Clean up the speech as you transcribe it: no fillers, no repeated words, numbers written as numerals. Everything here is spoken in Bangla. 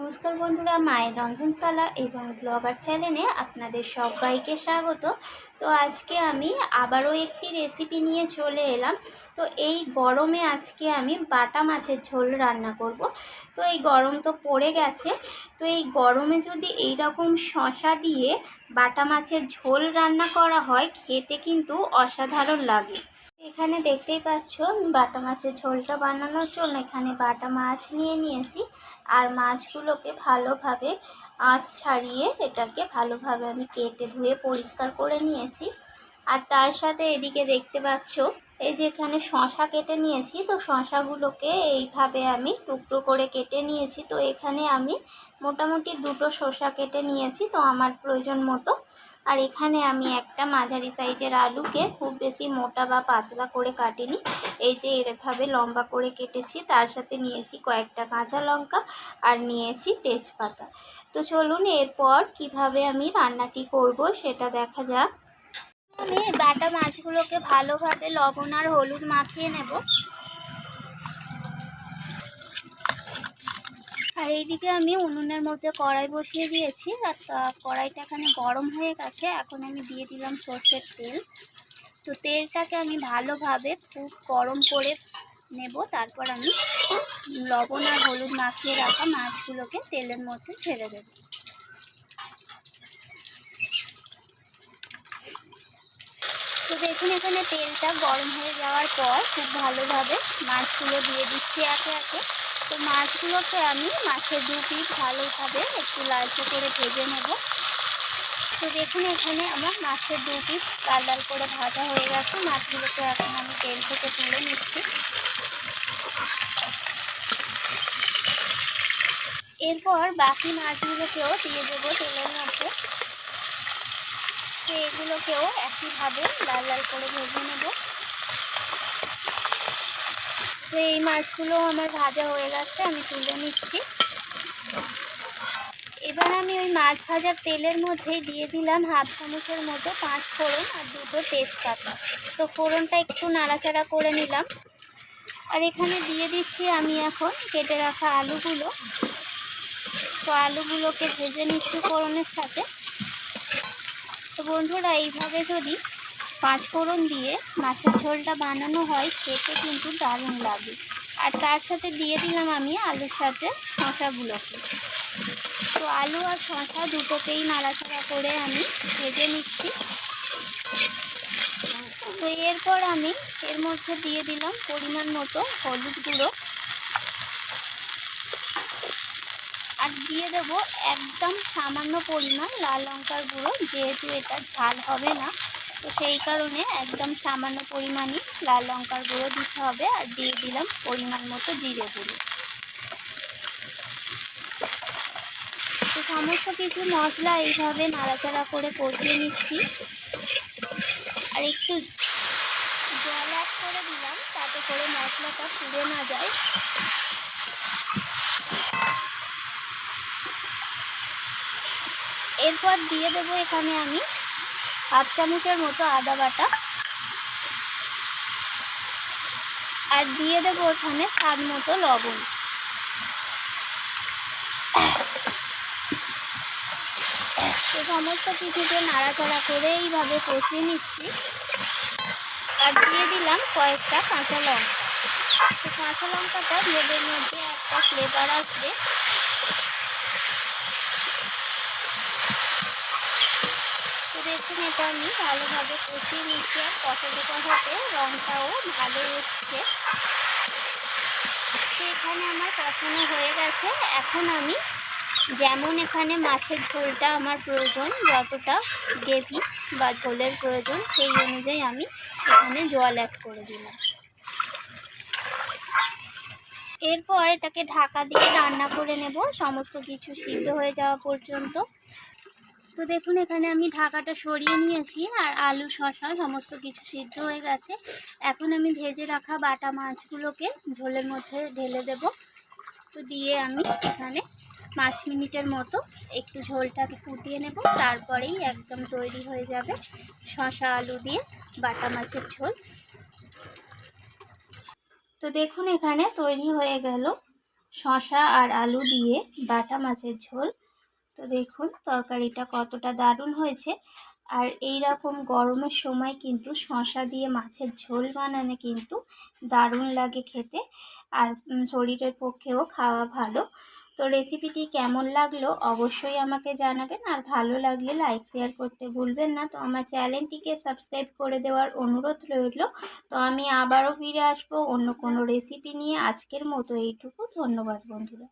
নমস্কার বন্ধুরা, মায়ের রন্ধনশালা এবং ব্লগার চ্যানেলে আপনাদের সবাইকে স্বাগত। তো আজকে আমি আবারও একটি রেসিপি নিয়ে চলে এলাম। তো এই গরমে আজকে আমি বাটা মাছের ঝোল রান্না করব। তো এই গরম তো পড়ে গেছে, তো এই গরমে যদি এই রকম শসা দিয়ে বাটা মাছের ঝোল রান্না করা হয়, খেতে কিন্তু অসাধারণ লাগে। এখানে দেখতেই পাচ্ছ বাটা মাছের ঝোলটা বানানোর জন্য এখানে বাটা মাছ নিয়েছি। আর মাছগুলোকে ভালোভাবে আঁশ ছাড়িয়ে এটাকে ভালোভাবে আমি কেটে ধুয়ে পরিষ্কার করে নিয়েছি। আর তার সাথে এদিকে দেখতে পাচ্ছ এই যে এখানে শসা কেটে নিয়েছি। তো শসাগুলোকে এইভাবে আমি টুকরো করে কেটে নিয়েছি। তো এখানে আমি মোটামুটি 2টো শসা কেটে নিয়েছি, তো আমার প্রয়োজন মতো। আর এখানে আমি একটা মাঝারি সাইজের আলুকে খুব বেশি মোটা বা পাতলা করে কাটিনি, এই যে এভাবে লম্বা করে কেটেছি। তার সাথে নিয়েছি কয়েকটা কাঁচা লঙ্কা আর নিয়েছি তেজপাতা। তো চলুন এরপর কিভাবে আমি রান্নাটি করব সেটা দেখা যাক। আমি বাটা মাছগুলোকে ভালোভাবে লবণ আর হলুদ মাখিয়ে নেব। আর এইদিকে আমি উনুনের মধ্যে কড়াই বসিয়ে দিয়েছি। আর কড়াইটা এখানে গরম হয়ে গেছে। এখন আমি দিয়ে দিলাম সরষের তেল। তো তেলটাকে আমি ভালোভাবে খুব গরম করে নেব। তারপর আমি লবণ আর হলুদ মাখিয়ে রাখা মাছগুলোকে তেলের মধ্যে ছেড়ে দেব। তো দেখুন এখানে তেলটা গরম হয়ে যাওয়ার পর খুব ভালোভাবে মাছগুলো দিয়ে দিচ্ছি একে একে। তো মাছগুলোকে আমি মাছের 2 পিস ভালোভাবে একটু লালচে করে ভেজে নেব। তো দেখুন এখানে আমার মাছের 2 পিস লাল লাল করে ভাজা হয়ে গেছে। মাছগুলোকে এখন আমি তেল থেকে তুলে নিচ্ছি। এরপর বাকি মাছগুলোকেও দিয়ে দেবো তেলের মধ্যে। তো এগুলোকেও একইভাবে লাল লাল করে ভেজে নেব। তো এই মাছগুলো আমার ভাজা হয়ে গেছে, আমি তুলে নিচ্ছি। এবার আমি ওই মাছ ভাজার তেলের মধ্যে দিয়ে দিলাম 1/2 চামচের মতো 5 ফোড়ন আর 2টো তেজপাতা। তো ফোড়নটা একটু নাড়াচাড়া করে নিলাম। আর এখানে দিয়ে দিচ্ছি আমি এখন কেটে রাখা আলুগুলো। তো আলুগুলোকে ভেজে নিচ্ছি ফোড়নের সাথে। তো বন্ধুরা, এইভাবে যদি 5 ফোড়ন দিয়ে মাছের ঝোলটা বানানো হয়, খেতে কিন্তু দারুণ লাগে। আর তার সাথে দিয়ে দিলাম আমি আলুর সাথে শসাগুলোকে। তো আলু আর শসা দুটোকেই নাড়াচাড়া করে আমি ভেজে নিচ্ছি। তো এরপর আমি এর মধ্যে দিয়ে দিলাম পরিমাণ মতো হলুদ গুঁড়ো। আর দিয়ে দেব একদম সামান্য পরিমাণ লাল লঙ্কার গুঁড়ো, যেহেতু এটা ঝাল হবে না। তো সেই কারণে একদম সামান্য পরিমাণই লাল লঙ্কার গুঁড়ো দিতে হবে। আর দিয়ে দিলাম পরিমাণ মতো জিরে গুঁড়ো। তো সমস্ত কিছু মশলা এইভাবে নাড়াচাড়া করে কষিয়ে নিচ্ছি। আর একটু জল অ্যাড করে দিলাম, তাতে করে মশলাটা পুড়ে না যায়। এরপর দিয়ে দেবো এখানে আমি 1/2 চামচের মতো আদা বাটা। আর দিয়ে দেবো ওখানে স্বাদ মতো লবণ। তো সমস্ত কিছুকে নাড়াচাড়া করে এইভাবে কষিয়ে নিচ্ছি। আর দিয়ে দিলাম কয়েকটা কাঁচা লঙ্কা। তো কাঁচা লঙ্কাটা ঝোলের মধ্যে একটা ফ্লেভার আসবে। তো দেখুন এটা আমি ভালোভাবে কষিয়ে নিচ্ছি। আর কষাতে রঙটাও ভালো এসছে। তো এখানে আমার কষানো হয়ে গেছে। এখন আমি যেমন এখানে মাছের ঝোলটা আমার প্রয়োজন, যতটা গ্রেভি বা ঝোলের প্রয়োজন, সেই অনুযায়ী আমি এখানে জল অ্যাড করে দিলাম। এরপর এটাকে ঢাকা দিয়ে রান্না করে নেব সমস্ত কিছু সিদ্ধ হয়ে যাওয়া পর্যন্ত। তো দেখুন এখানে আমি ঢাকাটা সরিয়ে নিয়েছি। আর আলু শসা সমস্ত কিছু সিদ্ধ হয়ে গেছে। এখন আমি ভেজে রাখা বাটা মাছগুলোকে ঝোলের মধ্যে ঢেলে দেব। তো দিয়ে আমি এখানে 5 মিনিটের মতো একটু ঝোলটাকে ফুটিয়ে নেব। তারপরেই একদম তৈরি হয়ে যাবে শসা আলু দিয়ে বাটা মাছের ঝোল। তো দেখুন এখানে তৈরি হয়ে গেল শসা আর আলু দিয়ে বাটা মাছের ঝোল। তো দেখুন তরকারিটা কতটা দারুণ হয়েছে। আর এই রকম গরমের সময় কিন্তু শসা দিয়ে মাছের ঝোল বানানো কিন্তু দারুণ লাগে খেতে, আর শরীরের পক্ষেও খাওয়া ভালো। তো রেসিপিটি কেমন লাগলো অবশ্যই আমাকে জানাবেন, আর ভালো লাগলে লাইক শেয়ার করতে ভুলবেন না। তো আমার চ্যানেলটিকে সাবস্ক্রাইব করে দেওয়ার অনুরোধ রইল। তো আমি আবারও ফিরে আসবো অন্য কোনো রেসিপি নিয়ে। আজকের মতো এইটুকু। ধন্যবাদ বন্ধুরা।